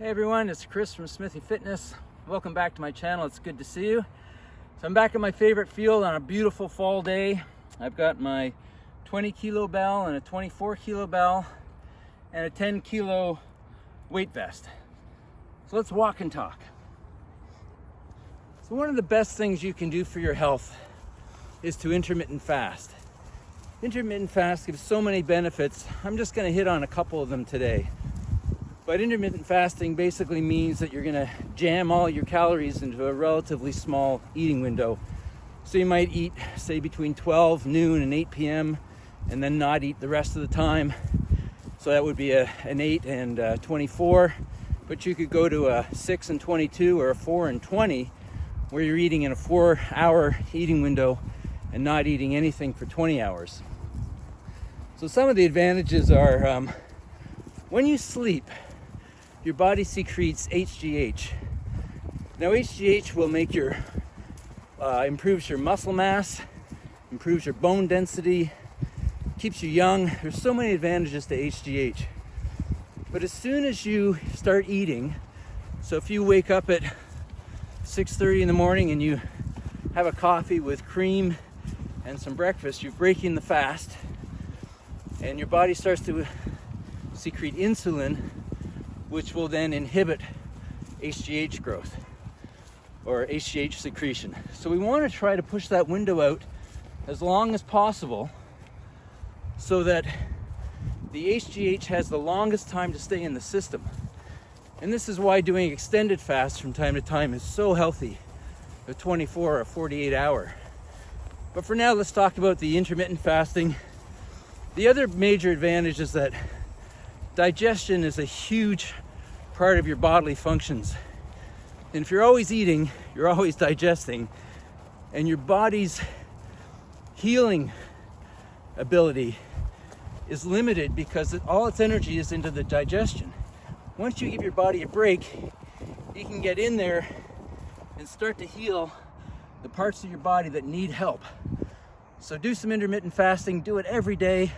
Hey everyone, it's Chris from Smithy Fitness. Welcome back to my channel. It's good to see you. So I'm back at my favorite field on a beautiful fall day. I've got my 20 kilo bell and a 24 kilo bell and a 10 kilo weight vest. So let's walk and talk. So one of the best things you can do for your health is to intermittent fast. Intermittent fast gives so many benefits. I'm just going to hit on a couple of them today. But intermittent fasting basically means that you're going to jam all your calories into a relatively small eating window. So you might eat, say, between 12 noon and 8 p.m. and then not eat the rest of the time. So that would be an 8 and 24. But you could go to a 6 and 22 or a 4 and 20 where you're eating in a 4-hour eating window and not eating anything for 20 hours. So some of the advantages are when you sleep, your body secretes HGH. Now HGH will make your, improves your muscle mass, improves your bone density, keeps you young. There's so many advantages to HGH. But as soon as you start eating, so if you wake up at 6:30 in the morning and you have a coffee with cream and some breakfast, you're breaking the fast and your body starts to secrete insulin, which will then inhibit HGH growth or HGH secretion. So we want to try to push that window out as long as possible so that the HGH has the longest time to stay in the system. And this is why doing extended fasts from time to time is so healthy, a 24 or 48 hour. But for now, let's talk about the intermittent fasting. The other major advantage is that digestion is a huge part of your bodily functions. And if you're always eating, you're always digesting, and your body's healing ability is limited because all its energy is into the digestion. Once you give your body a break, you can get in there and start to heal the parts of your body that need help. So do some intermittent fasting, do it every day.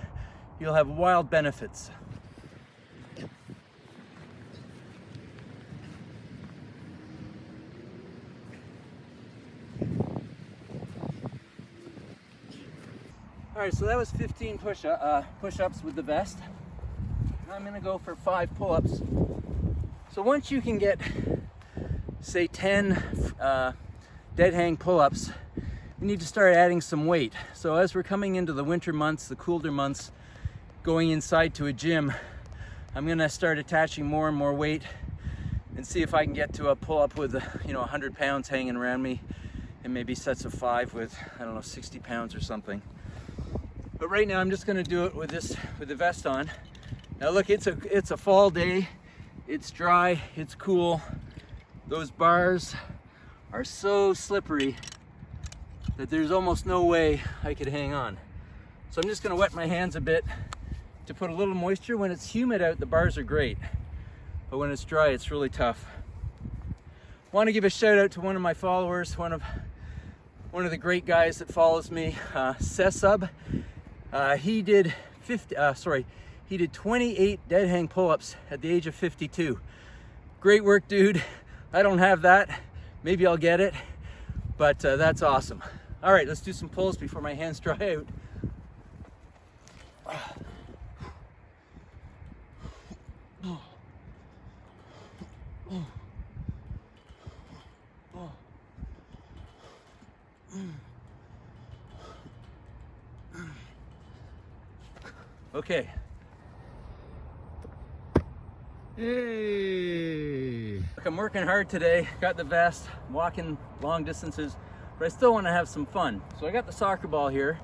You'll have wild benefits. All right, so that was 15 push-ups with the vest. I'm gonna go for 5 pull-ups. So once you can get, say, 10 dead hang pull-ups, you need to start adding some weight. So as we're coming into the winter months, the cooler months, going inside to a gym, I'm gonna start attaching more and more weight and see if I can get to a pull-up with 100 pounds hanging around me, and maybe sets of 5 with, 60 pounds or something. But right now I'm just gonna do it with the vest on. Now look, it's a fall day, it's dry, it's cool. Those bars are so slippery that there's almost no way I could hang on. So I'm just gonna wet my hands a bit to put a little moisture. When it's humid out, the bars are great, but when it's dry, it's really tough. Want to give a shout out to one of my followers, one of the great guys that follows me, Sesub. He did 28 dead hang pull-ups at the age of 52. Great work, dude. I don't have that. Maybe I'll get it, but that's awesome. All right, let's do some pulls before my hands dry out. Okay. Hey. Look, I'm working hard today. Got the vest, walking long distances, but I still want to have some fun. So I got the soccer ball here,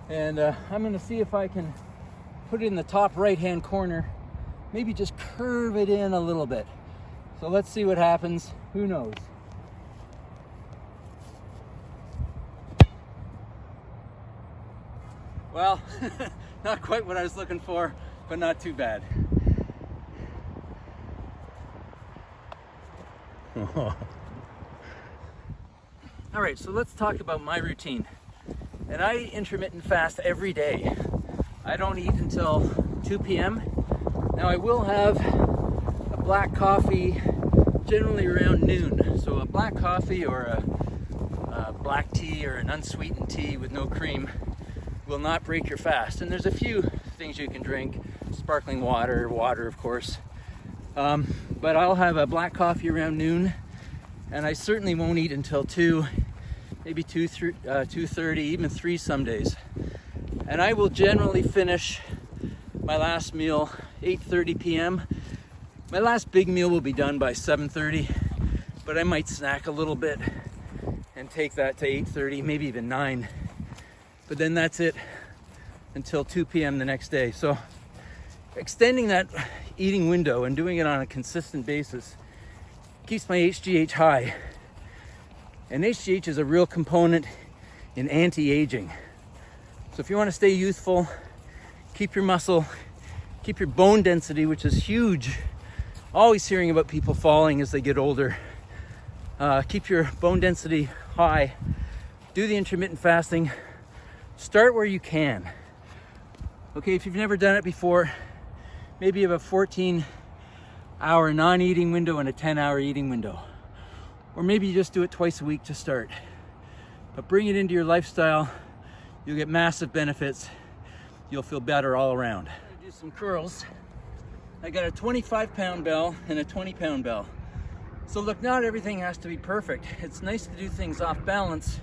and I'm going to see if I can put it in the top right-hand corner. Maybe just curve it in a little bit. So let's see what happens. Who knows? Well, not quite what I was looking for, but not too bad. All right, so let's talk about my routine. And I intermittent fast every day. I don't eat until 2 p.m. Now I will have a black coffee generally around noon. So a black coffee or a black tea or an unsweetened tea with no cream will not break your fast. And there's a few things you can drink, sparkling water of course. But I'll have a black coffee around noon, and I certainly won't eat until 2, maybe 2:30, even 3 some days. And I will generally finish my last meal 8:30 p.m. My last big meal will be done by 7:30, but I might snack a little bit and take that to 8:30, maybe even 9. But then that's it until 2 p.m. the next day. So extending that eating window and doing it on a consistent basis keeps my HGH high. And HGH is a real component in anti-aging. So if you want to stay youthful, keep your muscle, keep your bone density, which is huge. Always hearing about people falling as they get older. Keep your bone density high. Do the intermittent fasting. Start where you can. Okay, if you've never done it before, maybe you have a 14-hour non-eating window and a 10-hour eating window. Or maybe you just do it twice a week to start. But bring it into your lifestyle. You'll get massive benefits. You'll feel better all around. I'm gonna do some curls. I got a 25-pound bell and a 20-pound bell. So look, not everything has to be perfect. It's nice to do things off balance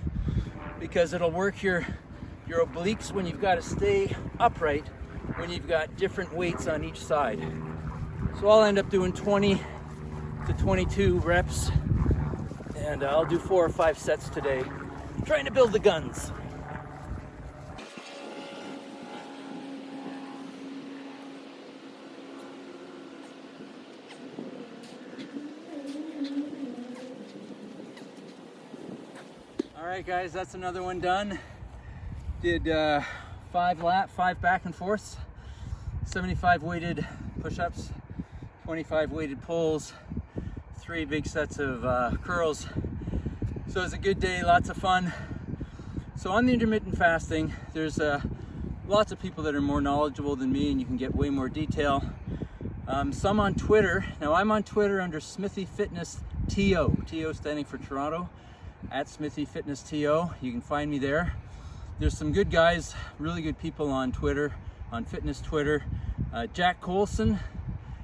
because it'll work your obliques when you've got to stay upright, when you've got different weights on each side. So I'll end up doing 20 to 22 reps, and I'll do 4 or 5 sets today, trying to build the guns. All right, guys, that's another one done. Did 5 back and forths, 75 weighted push-ups, 25 weighted pulls, 3 big sets of curls. So it's a good day, lots of fun. So on the intermittent fasting, there's lots of people that are more knowledgeable than me, and you can get way more detail. Some on Twitter. Now I'm on Twitter under Smithy Fitness TO, TO standing for Toronto, at Smithy Fitness TO. You can find me there. There's some good guys, really good people on Twitter, on fitness Twitter. Jack Colson,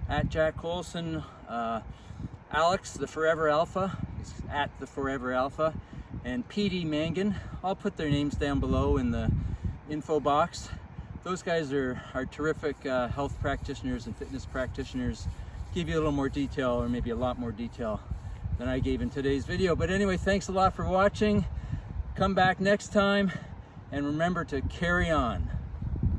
at Jack Colson. Alex, the Forever Alpha, is at the Forever Alpha. And PD Mangan. I'll put their names down below in the info box. Those guys are terrific health practitioners and fitness practitioners. Give you a little more detail, or maybe a lot more detail than I gave in today's video. But anyway, thanks a lot for watching. Come back next time. And remember to carry on.